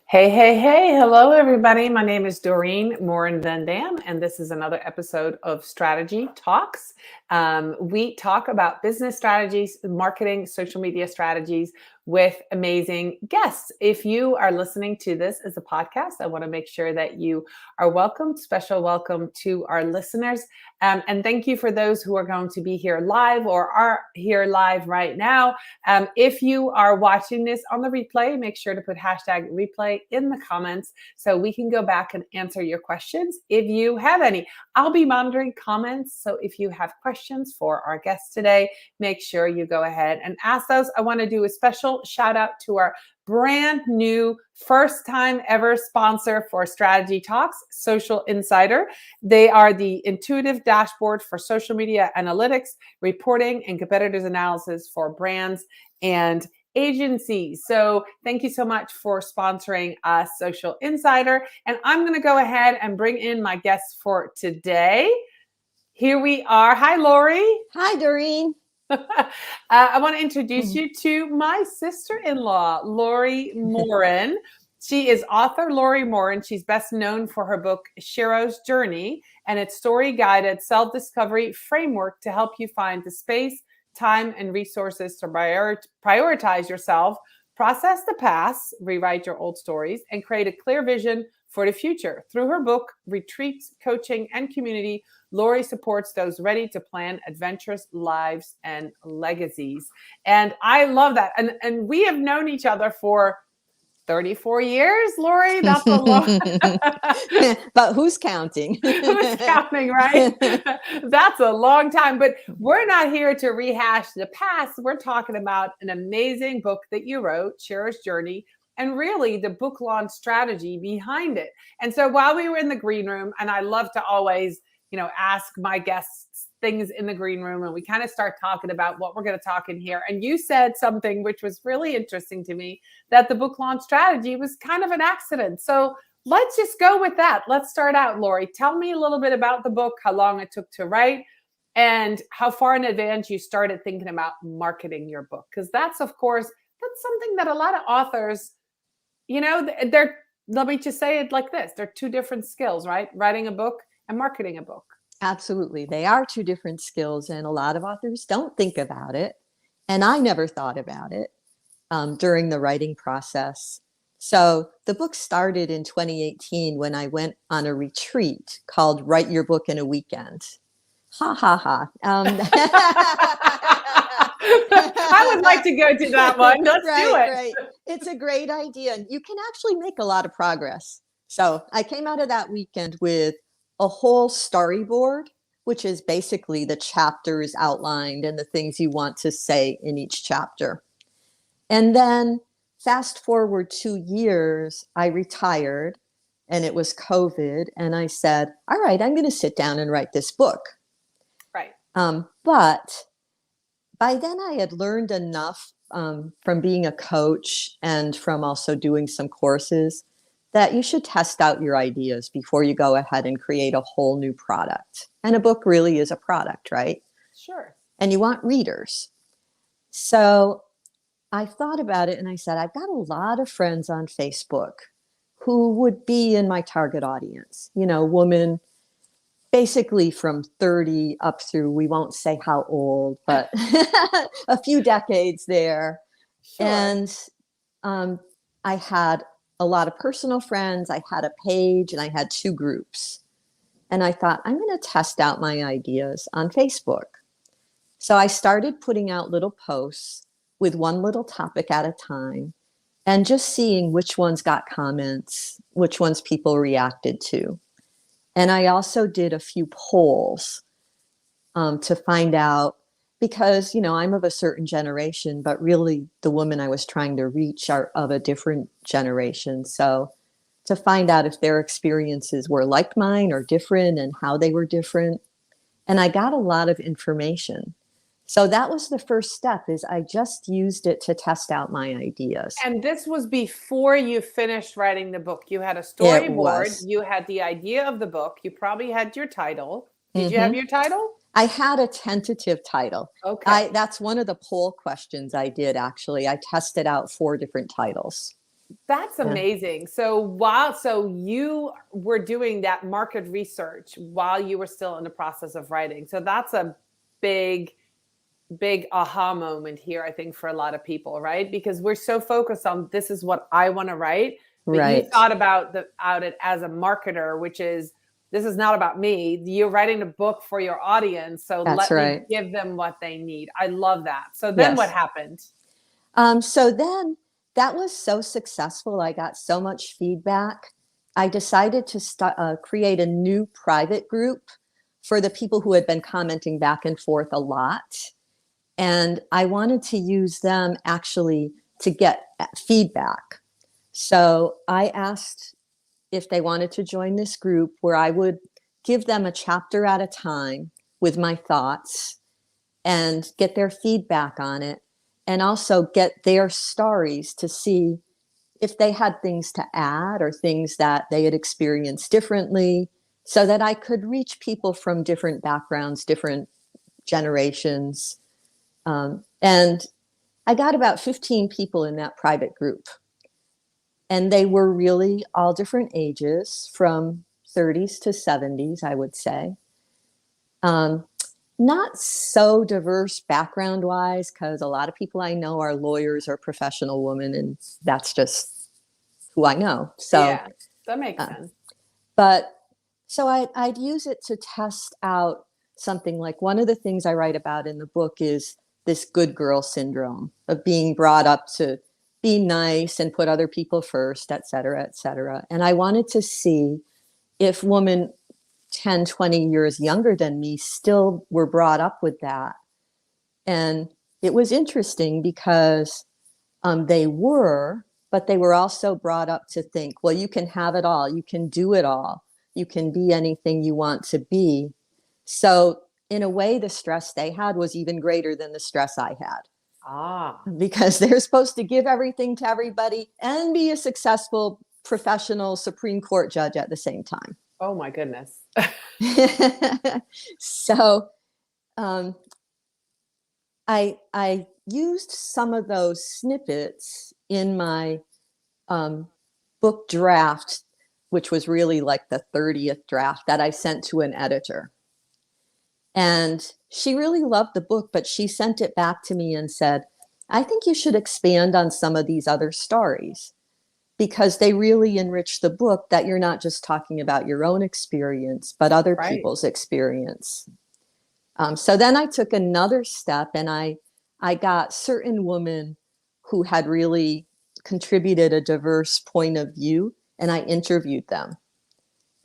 Hey, hey, hey. Hello, everybody. My name is Dorien Morin-van, and this is another episode of Strategy Talks. We talk about business strategies, marketing, social media strategies with amazing guests. If you are listening to this as a podcast, I want to make sure that you are welcome. Special welcome to our listeners. And thank you for those who are going to be here live or are here live right now. If you are watching this on the replay, make sure to put hashtag replay in the comments so we can go back and answer your questions if you have any. I'll be monitoring comments. So if you have questions for our guests today, make sure you go ahead and ask those. I want to do a special shout out to our brand new first time ever sponsor for Strategy Talks, Social Insider. They are the intuitive dashboard for social media analytics, reporting, and competitors analysis for brands and agencies. So thank you so much for sponsoring us, Social Insider. And I'm going to go ahead and bring in my guests for today. Here we are. Hi, Laurie. Hi, Doreen. I want to introduce you to my sister-in-law, Laurie Morin. She is author Laurie Morin. She's best known for her book, Shero's Journey, and its story-guided self-discovery framework to help you find the space, time, and resources to prioritize yourself, process the past, rewrite your old stories, and create a clear vision for the future. Through her book, retreats, coaching, and community, Laurie supports those ready to plan adventurous lives and legacies. And I love that. And we have known each other for 34 years, Laurie. That's a long. But who's counting? Who's counting, right? That's a long time. But we're not here to rehash the past. We're talking about an amazing book that you wrote, Shero's Journey, and really the book launch strategy behind it. And so while we were in the green room, and I love to always, ask my guests things in the green room, and we kind of start talking about what we're going to talk in here. And you said something which was really interesting to me, that the book launch strategy was kind of an accident. So let's just go with that. Let's start out, Laurie. Tell me a little bit about the book, how long it took to write, and how far in advance you started thinking about marketing your book. Because that's something that a lot of authors, let me just say it like this. They're two different skills, right? Writing a book and marketing a book. Absolutely. They are two different skills, and a lot of authors don't think about it. And I never thought about it during the writing process. So the book started in 2018 when I went on a retreat called Write Your Book in a Weekend. Ha, ha, ha. I would like to go to that one. Let's do it. Right. It's a great idea. And you can actually make a lot of progress. So I came out of that weekend with a whole storyboard, which is basically the chapters outlined and the things you want to say in each chapter. And then fast forward 2 years, I retired, and it was COVID. And I said, all right, I'm going to sit down and write this book. Right. But by then I had learned enough from being a coach and from also doing some courses that you should test out your ideas before you go ahead and create a whole new product. And a book really is a product, right? Sure. And you want readers. So I thought about it and I said, I've got a lot of friends on Facebook who would be in my target audience, women basically from 30 up through, we won't say how old, but a few decades there. Sure. And I had a lot of personal friends. I had a page and I had 2 groups. And I thought, I'm going to test out my ideas on Facebook. So I started putting out little posts with one little topic at a time and just seeing which ones got comments, which ones people reacted to. And I also did a few polls to find out, because, I'm of a certain generation, but really the women I was trying to reach are of a different generation. So to find out if their experiences were like mine or different and how they were different. And I got a lot of information. So that was the first step, is I just used it to test out my ideas. And this was before you finished writing the book. You had a storyboard. You had the idea of the book. You probably had your title. Did you have your title? I had a tentative title. Okay. That's one of the poll questions I did, actually. I tested out 4 different titles. That's amazing. So you were doing that market research while you were still in the process of writing. So that's a big, big aha moment here, I think, for a lot of people, right? Because we're so focused on this is what I want to write, but you Right. thought about it as a marketer, which is this is not about me. You're writing a book for your audience, so That's let me right. give them what they need. I love that. So then what Yes. happened? So then that was so successful. I got so much feedback. I decided to create a new private group for the people who had been commenting back and forth a lot. And I wanted to use them actually to get feedback. So I asked if they wanted to join this group where I would give them a chapter at a time with my thoughts and get their feedback on it, and also get their stories to see if they had things to add or things that they had experienced differently, so that I could reach people from different backgrounds, different generations. And I got about 15 people in that private group. And they were really all different ages, from 30s to 70s, I would say. Um, Not so diverse background wise, because a lot of people I know are lawyers or professional women, and that's just who I know. So, Yeah, that makes uh, sense. but so I'd use it to test out something. Like, one of the things I write about in the book is this good girl syndrome of being brought up to be nice and put other people first, et cetera, et cetera. And I wanted to see if women 10, 20 years younger than me still were brought up with that. And it was interesting because they were, but they were also brought up to think, well, you can have it all, you can do it all, you can be anything you want to be. So, in a way, the stress they had was even greater than the stress I had, Ah, because they're supposed to give everything to everybody and be a successful professional Supreme Court judge at the same time. oh my goodness. So, um, I used some of those snippets in my book draft, which was really like the 30th draft that I sent to an editor. And she really loved the book, but she sent it back to me and said, I think you should expand on some of these other stories, because they really enrich the book, that you're not just talking about your own experience, but other Right. people's experience. So then I took another step, and I got certain women who had really contributed a diverse point of view, and I interviewed them,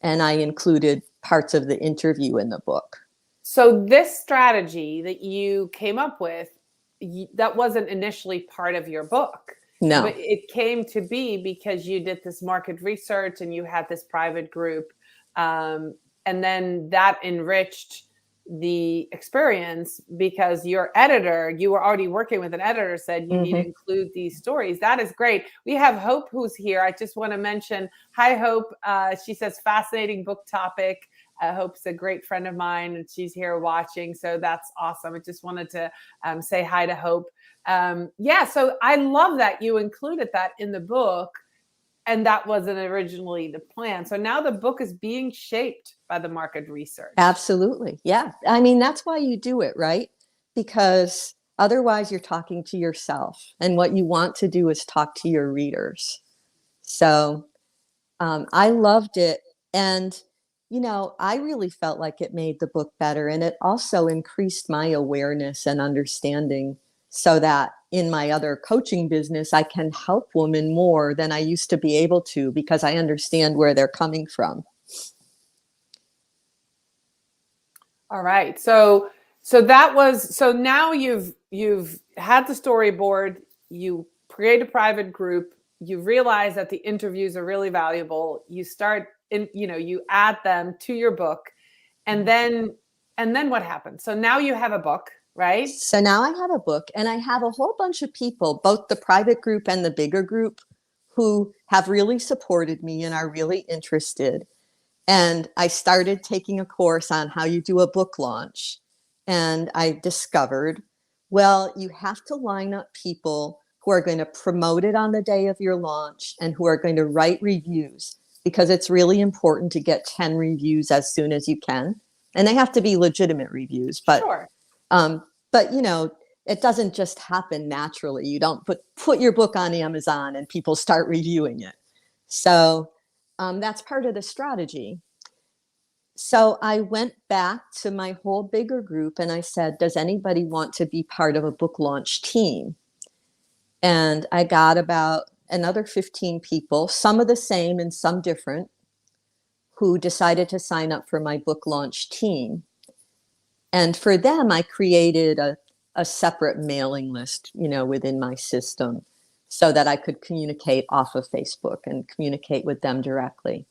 and I included parts of the interview in the book. So this strategy that you came up with, that wasn't initially part of your book, but No. it came to be because you did this market research and you had this private group, and then that enriched the experience because your editor, you were already working with an editor, said you need to Mm-hmm. include these stories. That is great. We have Hope who's here. I just want to mention, hi Hope. She says fascinating book topic. Hope's a great friend of mine and she's here watching. So that's awesome. I just wanted to say hi to Hope. Yeah, so I love that you included that in the book, and that wasn't originally the plan. So now the book is being shaped by the market research. Absolutely. Yeah. I mean, that's why you do it, right? Because otherwise you're talking to yourself, and what you want to do is talk to your readers. So I loved it. And, I really felt like it made the book better. And it also increased my awareness and understanding, so that in my other coaching business, I can help women more than I used to be able to, because I understand where they're coming from. All right. So now you've had the storyboard, you create a private group, you realize that the interviews are really valuable. You start in, you add them to your book, and then what happens? So now you have a book, right? So now I have a book, and I have a whole bunch of people, both the private group and the bigger group, who have really supported me and are really interested. And I started taking a course on how you do a book launch. And I discovered, well, you have to line up people who are going to promote it on the day of your launch, and who are going to write reviews, because it's really important to get 10 reviews as soon as you can. And they have to be legitimate reviews, but, Sure. But, you know, it doesn't just happen naturally. You don't put your book on Amazon and people start reviewing it. So that's part of the strategy. So I went back to my whole bigger group and I said, does anybody want to be part of a book launch team? And I got about another 15 people, some of the same and some different, who decided to sign up for my book launch team. And for them, I created a separate mailing list, you know, within my system, so that I could communicate off of Facebook and communicate with them directly.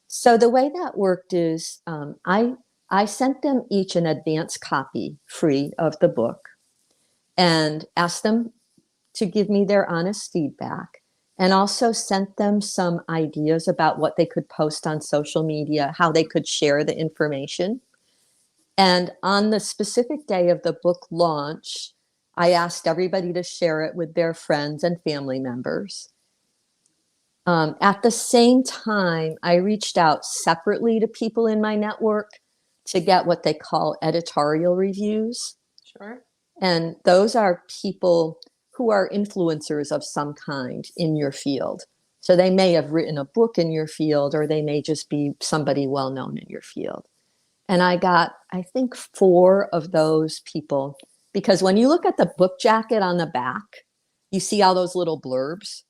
So the way that worked is I sent them each an advance copy free of the book and asked them to give me their honest feedback, and also sent them some ideas about what they could post on social media, how they could share the information. And on the specific day of the book launch, I asked everybody to share it with their friends and family members. At the same time, I reached out separately to people in my network to get what they call editorial reviews. Sure. And those are people who are influencers of some kind in your field. So they may have written a book in your field, or they may just be somebody well known in your field. And I got, I think, 4 of those people, because when you look at the book jacket on the back, you see all those little blurbs.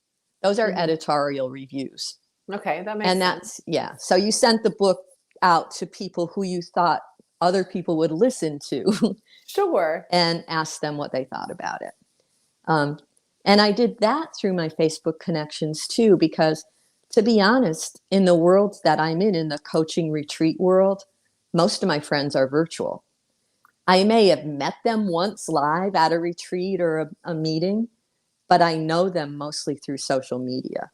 Those are editorial reviews. Okay, that makes sense. And that's, yeah. So you sent the book out to people who you thought other people would listen to. Sure. And ask them what they thought about it. And I did that through my Facebook connections too, because to be honest, in the world that I'm in the coaching retreat world, most of my friends are virtual. I may have met them once live at a retreat or a meeting, but I know them mostly through social media.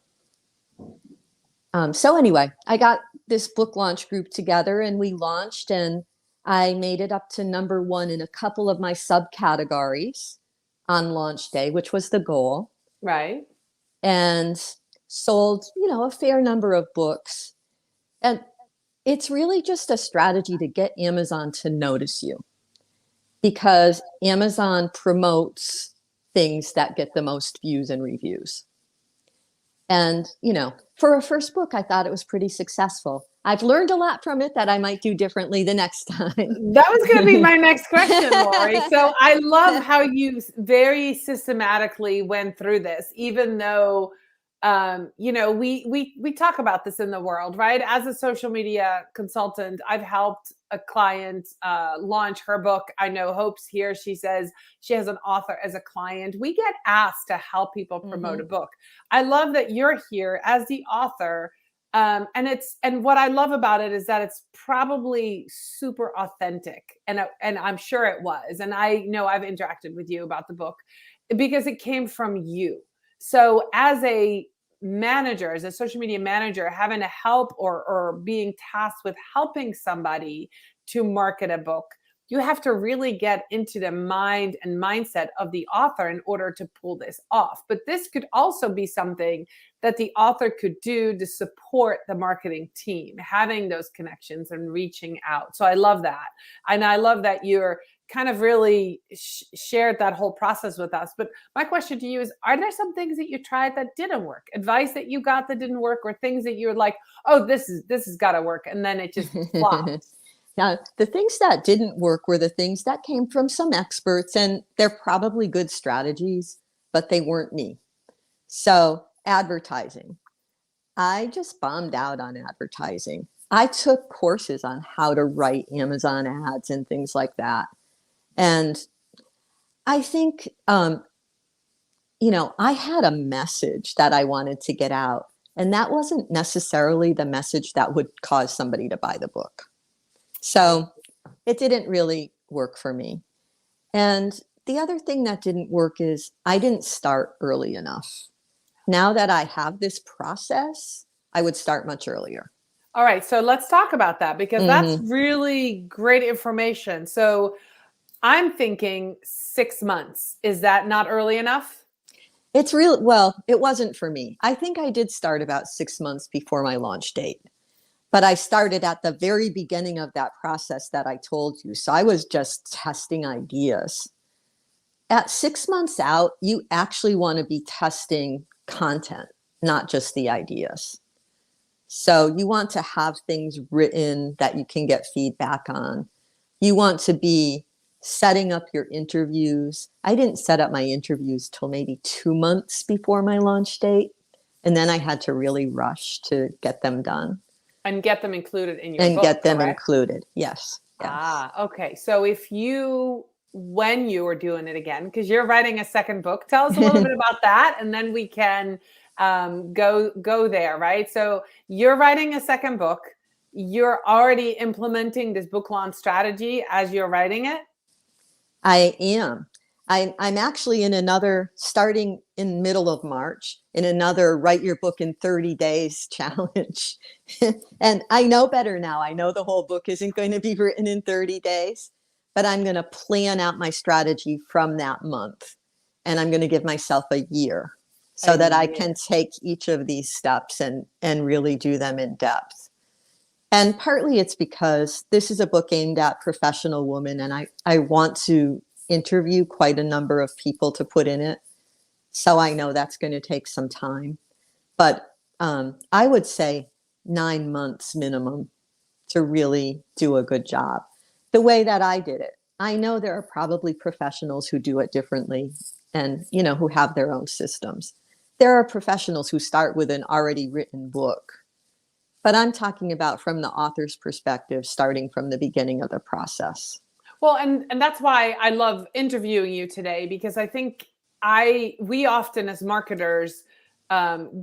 So anyway, I got this book launch group together and we launched, and I made it up to number 1 in a couple of my subcategories on launch day, which was the goal. Right. And sold, you know, a fair number of books. And it's really just a strategy to get Amazon to notice you, because Amazon promotes things that get the most views and reviews. And, you know, for a first book, I thought it was pretty successful. I've learned a lot from it that I might do differently the next time. That was going to be my next question, Laurie. So I love how you very systematically went through this, even though, you know, we talk about this in the world, right? As a social media consultant, I've helped a client launch her book. I know Hope's here. She says she has an author as a client. We get asked to help people promote a book. I love that you're here as the author. And what I love about it is that it's probably super authentic, and I'm sure it was. And I know I've interacted with you about the book because it came from you. So as a manager, as a social media manager, having to help or being tasked with helping somebody to market a book, you have to really get into the mind and mindset of the author in order to pull this off. But this could also be something that the author could do to support the marketing team, having those connections and reaching out. So I love that. And I love that you're kind of really shared that whole process with us. But my question to you is, are there some things that you tried that didn't work? Advice that you got that didn't work, or things that you're like, oh, this has got to work, and then it just flopped? Now, the things that didn't work were the things that came from some experts, and they're probably good strategies, but they weren't me. So advertising. I just bombed out on advertising. I took courses on how to write Amazon ads and things like that. And I think, you know, I had a message that I wanted to get out, and that wasn't necessarily the message that would cause somebody to buy the book. So it didn't really work for me. And the other thing that didn't work is I didn't start early enough. Now that I have this process, I would start much earlier. All right. So let's talk about that, because that's really great information. So I'm thinking 6 months. Is that not early enough? It's real. Well, it wasn't for me. I think I did start about 6 months before my launch date, but I started at the very beginning of that process that I told you. So I was just testing ideas. At 6 months out, you actually want to be testing content, not just the ideas. So you want to have things written that you can get feedback on. You want to be setting up your interviews. I didn't set up my interviews till maybe 2 months before my launch date. And then I had to really rush to get them done. And get them included in your And book, get them correct? included. Yes. Okay. So when you are doing it again, because you're writing a second book, tell us a little bit about that, and then we can go there, right? So you're writing a second book. You're already implementing this book launch strategy as you're writing it? I am. I'm actually in another, starting in middle of March, in another Write Your Book in 30 Days challenge. And I know better now. I know the whole book isn't going to be written in 30 days, but I'm going to plan out my strategy from that month. And I'm going to give myself a year so that I can take each of these steps and really do them in depth. And partly it's because this is a book aimed at professional women, and I want to interview quite a number of people to put in it. So I know that's going to take some time. But I would say 9 months minimum to really do a good job. The way that I did it. I know there are probably professionals who do it differently and, who have their own systems. There are professionals who start with an already written book. But I'm talking about from the author's perspective, starting from the beginning of the process. Well, and that's why I love interviewing you today, because I think we often as marketers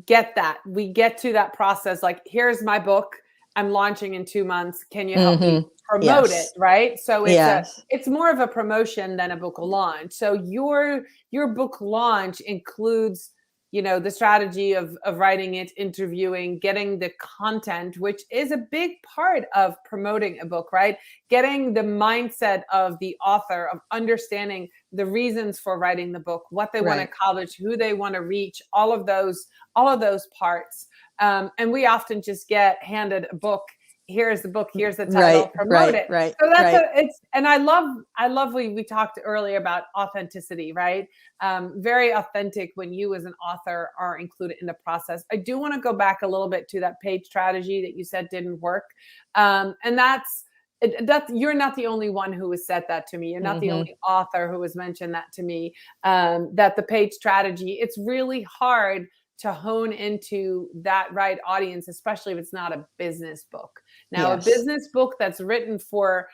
get that. We get to that process like, here's my book. I'm launching in 2 months. Can you help me promote it? Right. So it's more of a promotion than a book launch. So your book launch includes, the strategy of writing it, interviewing, getting the content, which is a big part of promoting a book, right? Getting the mindset of the author, of understanding the reasons for writing the book, what they want to accomplish, who they want to reach, all of those parts. And we often just get handed a book. Here's the book. Here's the title. Promote it. Right. So that's and I love we talked earlier about authenticity, right? Very authentic when you as an author are included in the process. I do want to go back a little bit to that paid strategy that you said didn't work, and that's you're not the only one who has said that to me. You're not the only author who has mentioned that to me. That the paid strategy, it's really hard to hone into that right audience, especially if it's not a business book. Now, a business book that's written for,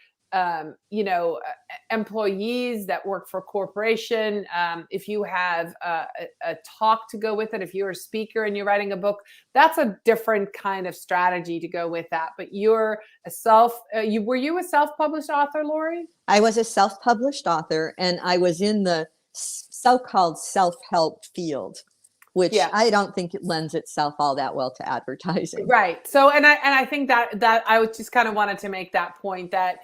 employees that work for a corporation, if you have a talk to go with it, if you're a speaker and you're writing a book, that's a different kind of strategy to go with that. But you're were you a self-published author, Laurie? I was a self-published author, and I was in the so-called self-help field, which I don't think it lends itself all that well to advertising. Right. So, and I think that I would just kind of wanted to make that point that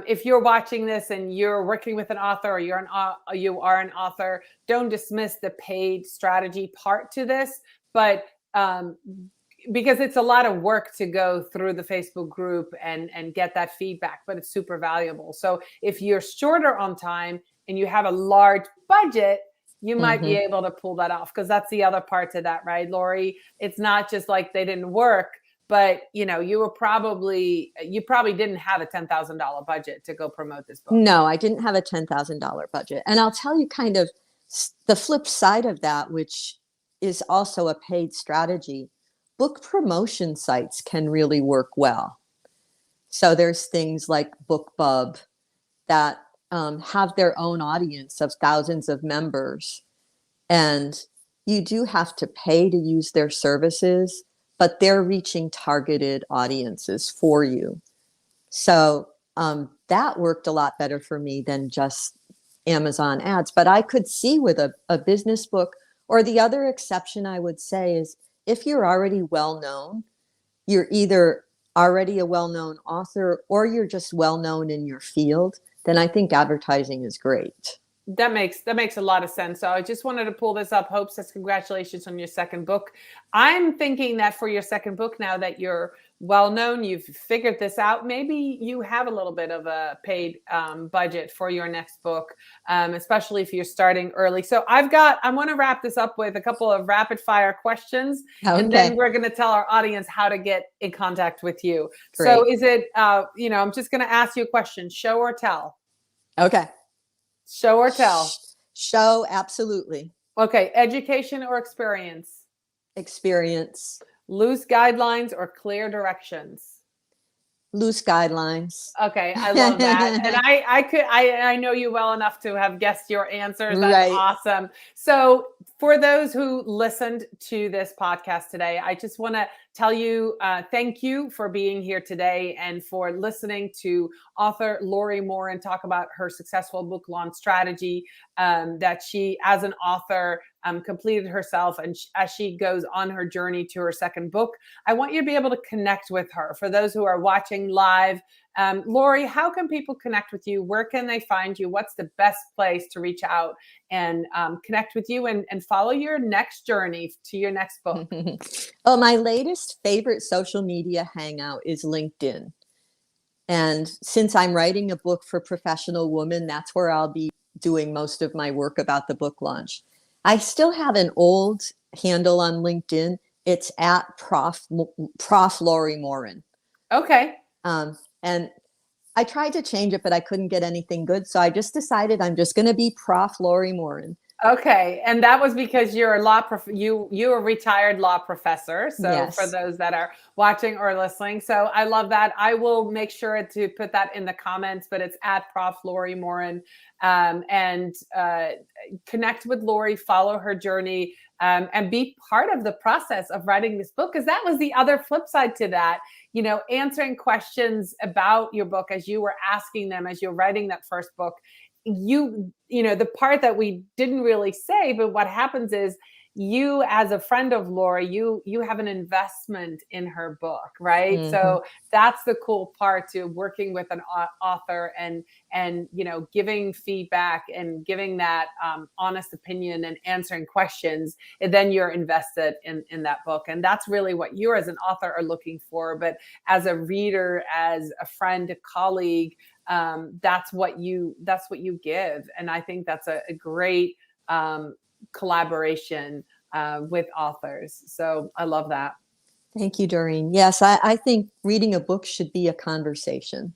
if you're watching this and you're working with an author, or you are an author, don't dismiss the paid strategy part to this, but because it's a lot of work to go through the Facebook group and get that feedback, but it's super valuable. So if you're shorter on time and you have a large budget, you might be able to pull that off, because that's the other part to that, right, Laurie? It's not just like they didn't work, but you probably didn't have a $10,000 budget to go promote this book. No, I didn't have a $10,000 budget. And I'll tell you kind of the flip side of that, which is also a paid strategy. Book promotion sites can really work well. So there's things like BookBub that have their own audience of thousands of members, and you do have to pay to use their services, but they're reaching targeted audiences for you. So that worked a lot better for me than just Amazon ads. But I could see with a business book, or the other exception I would say is if you're already well known, you're either already a well-known author or you're just well known in your field, then I think advertising is great. That makes a lot of sense. So I just wanted to pull this up. Hope says congratulations on your second book. I'm thinking that for your second book, now that you're well known, you've figured this out, maybe you have a little bit of a paid budget for your next book, especially if you're starting early. So I want to wrap this up with a couple of rapid fire questions, and then we're going to tell our audience how to get in contact with you. Great. So is it, I'm just going to ask you a question, show or tell? Okay. Show or tell? Show, absolutely. Okay. Education or experience? Experience. Loose guidelines or clear directions? Loose guidelines. Okay, I love that. And I know you well enough to have guessed your answers. That's awesome. So for those who listened to this podcast today, I just want to tell you, thank you for being here today and for listening to author Laurie Morin talk about her successful book launch strategy that she, as an author, completed herself. And as she goes on her journey to her second book, I want you to be able to connect with her. For those who are watching live, Laurie, how can people connect with you? Where can they find you? What's the best place to reach out and connect with you and follow your next journey to your next book? Oh, my latest favorite social media hangout is LinkedIn. And since I'm writing a book for professional women, that's where I'll be doing most of my work about the book launch. I still have an old handle on LinkedIn. It's at Prof Laurie Morin. Okay. And I tried to change it, but I couldn't get anything good. So I just decided I'm just going to be Prof Laurie Morin. Okay. And that was because you're a you're a retired law professor. So yes. For those that are watching or listening. So I love that. I will make sure to put that in the comments, but it's at Prof Laurie Morin. And connect with Laurie, follow her journey, and be part of the process of writing this book. Because that was the other flip side to that, answering questions about your book as you were asking them, as you're writing that first book. The part that we didn't really say, but what happens is you, as a friend of Laurie, you have an investment in her book, right? Mm-hmm. So that's the cool part to working with an author and giving feedback and giving that honest opinion and answering questions. And then you're invested in that book, and that's really what you as an author are looking for. But as a reader, as a friend, a colleague, that's what you give. And I think that's a great collaboration with authors. So I love that. Thank you, Doreen. Yes, I think reading a book should be a conversation.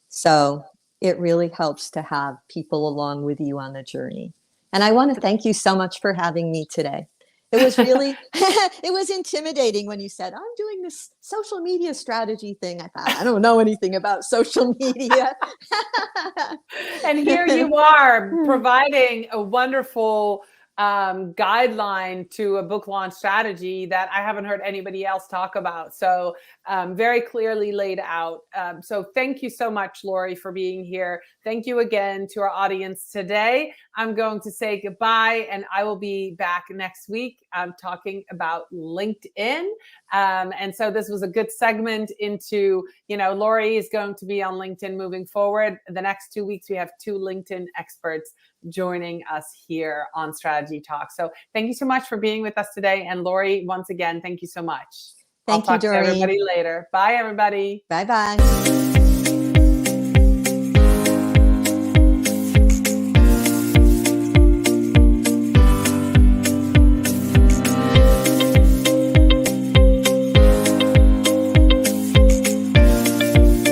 So it really helps to have people along with you on the journey. And I want to thank you so much for having me today. It was really, it was intimidating when you said, I'm doing this social media strategy thing. I thought, I don't know anything about social media. And here you are providing a wonderful guideline to a book launch strategy that I haven't heard anybody else talk about. So very clearly laid out. So thank you so much, Laurie, for being here. Thank you again to our audience today. I'm going to say goodbye, and I will be back next week talking about LinkedIn. And so this was a good segment into, Laurie is going to be on LinkedIn moving forward. The next 2 weeks, we have 2 LinkedIn experts joining us here on Strategy Talk. So thank you so much for being with us today. And Laurie, once again, thank you so much. Thank you, Doreen. I'll talk to everybody later. Bye, everybody. Bye-bye.